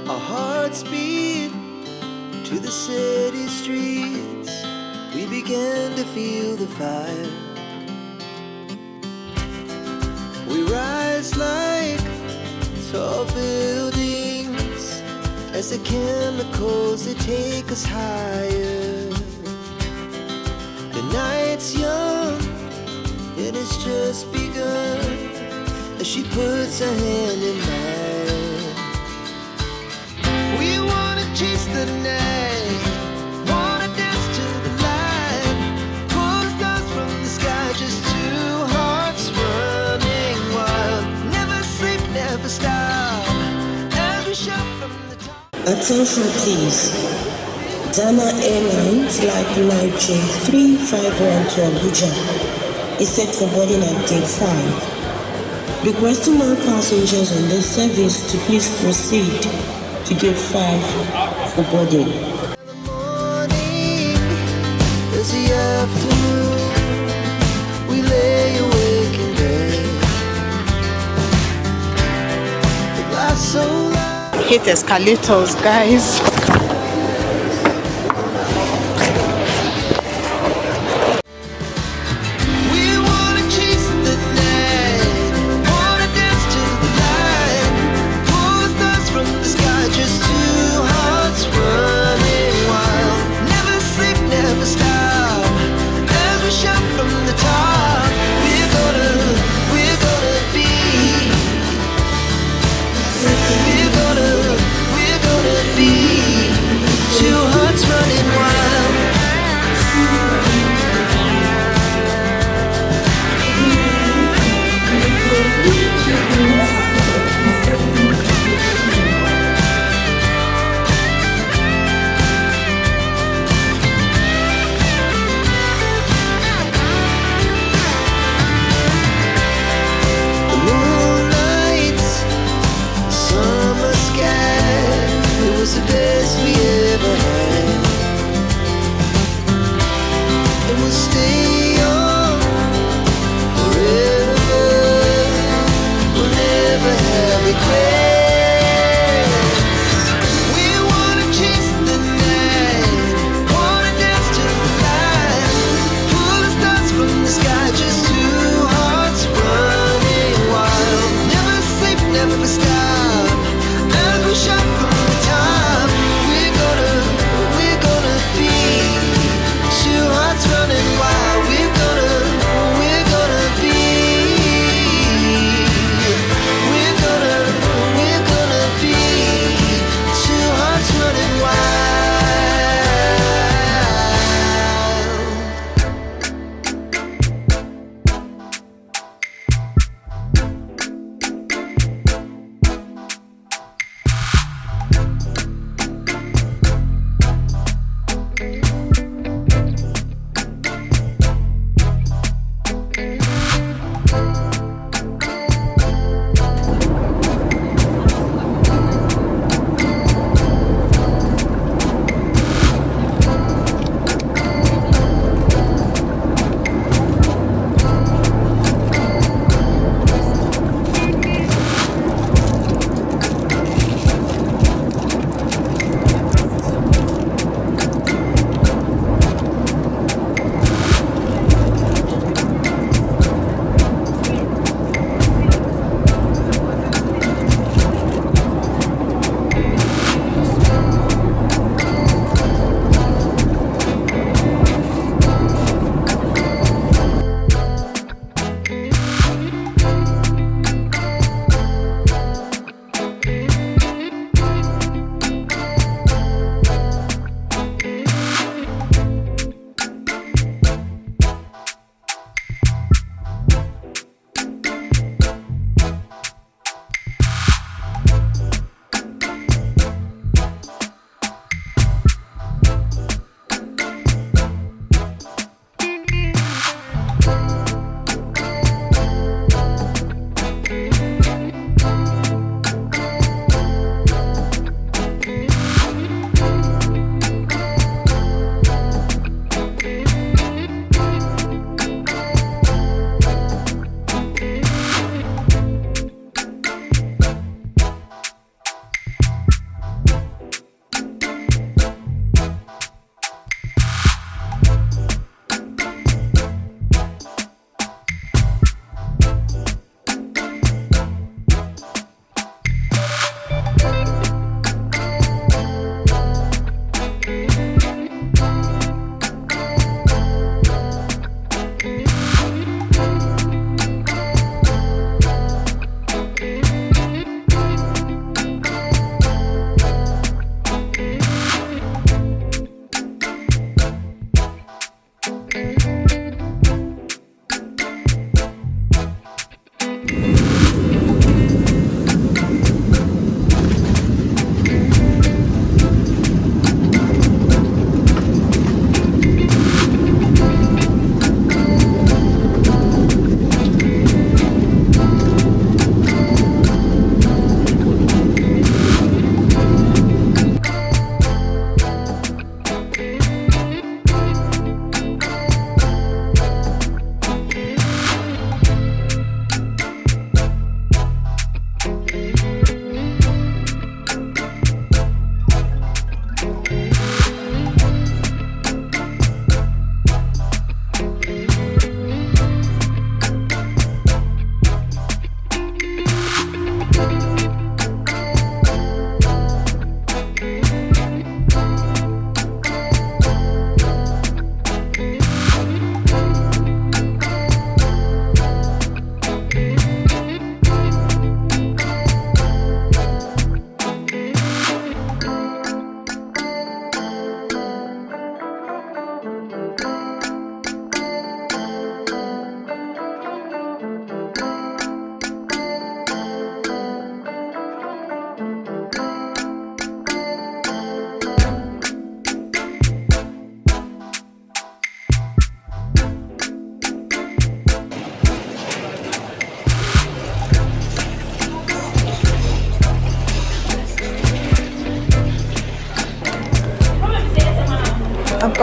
Our hearts beat to the city streets. We began to feel the fire. We rise like tall buildings as the chemicals, they take us higher. The night's young, it has just begun as she puts her hand in mine. We wanna chase the night, wanna dance to the light, pull stars from the sky, just two hearts running wild. Never sleep, never stop, as we shout from the top. Attention please. Dana Airline Flight Niger 351 to Abuja is set for boarding at gate 5. Requesting all passengers on this service to please proceed to gate 5 for boarding. The morning is the afternoon. We lay awake in bed. The glass so loud. Hate escalators, guys. We wanna chase the night, wanna dance to the light, pull stars from the sky, just two hearts running wild. Never sleep, never stop, as we shout from the top. We're gonna be. We're gonna be.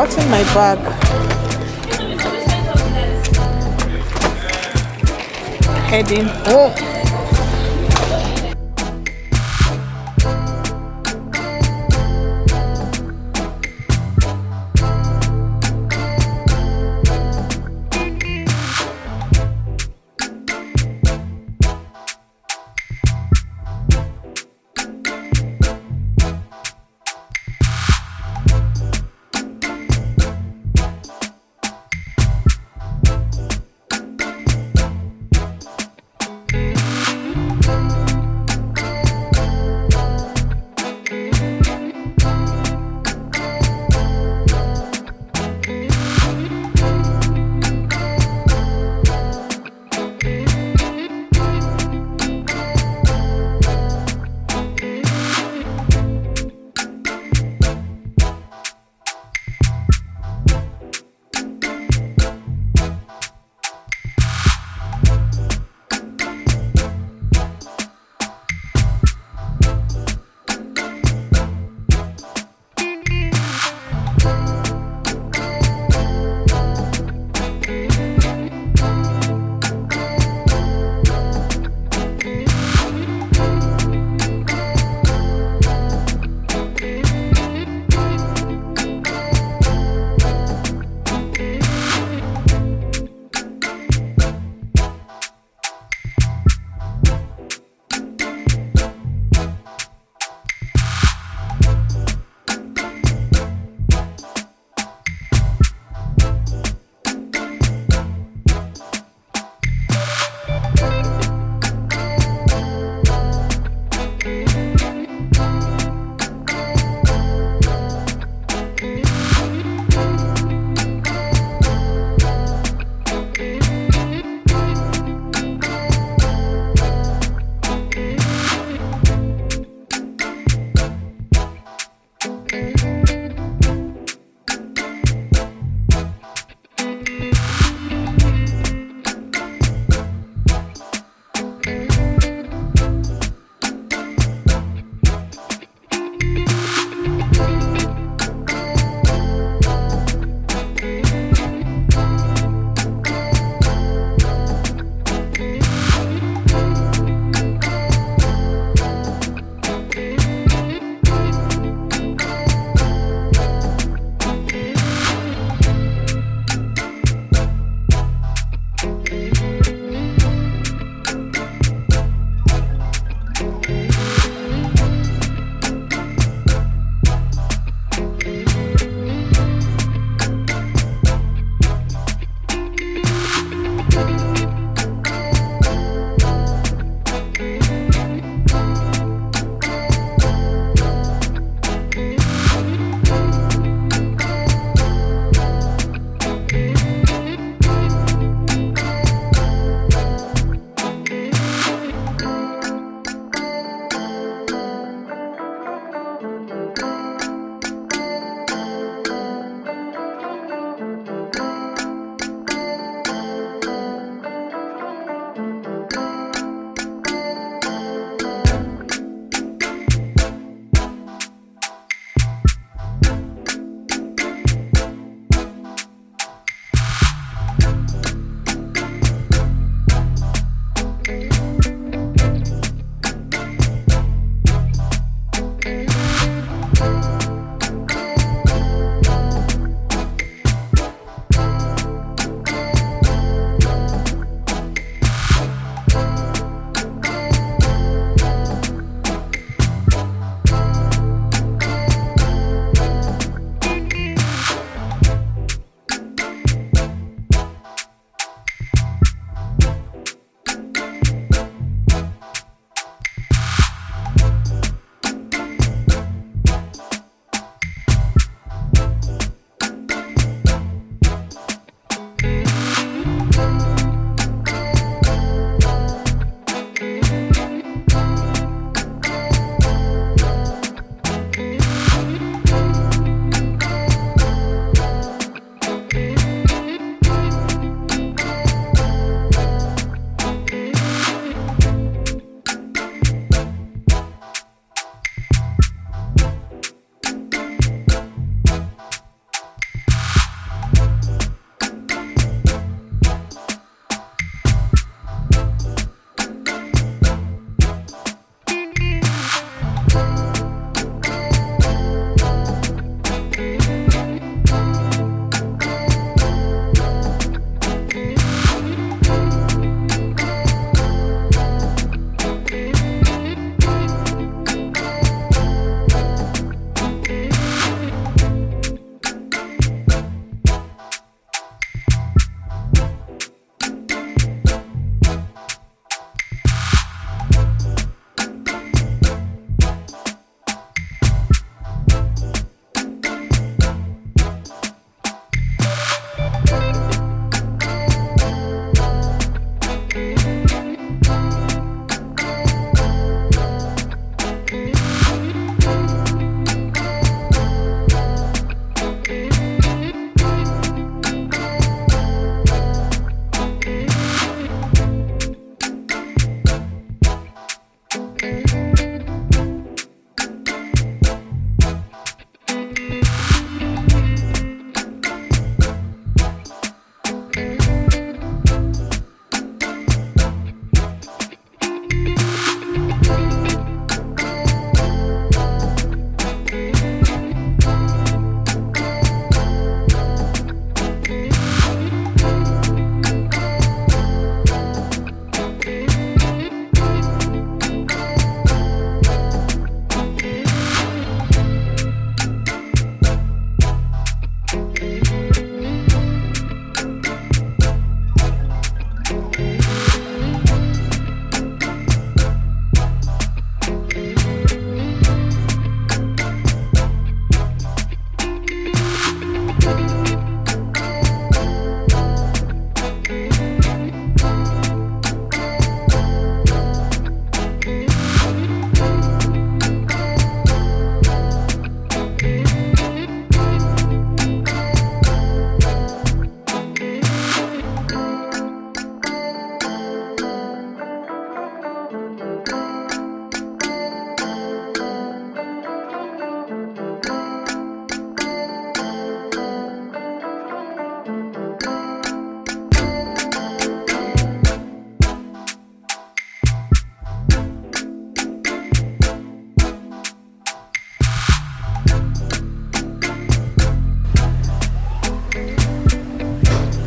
forgotten my bag. Heading home.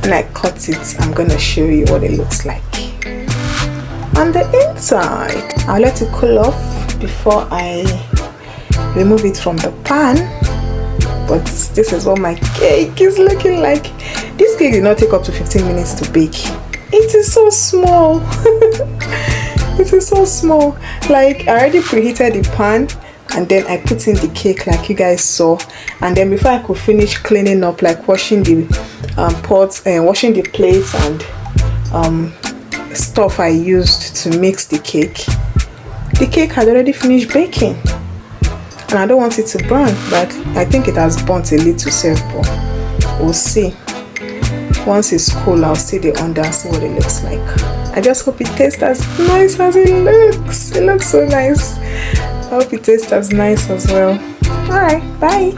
when I cut it, I'm gonna show you what it looks like on the inside. I'll let it cool off before I remove it from the pan. But this is what my cake is looking like. This cake did not take up to 15 minutes to bake. It is so small. It is so small. Like, I already preheated the pan, and then I put in the cake like you guys saw, and then before I could finish cleaning up, like washing the pots and washing the plates and stuff I used to mix the cake had already finished baking. And I don't want it to burn, but I think it has burnt a little self, but we'll see. Once it's cool, I'll see the under and see what it looks like. I just hope it tastes as nice as it looks. It looks so nice. I hope it tastes as nice as well. Alright, bye.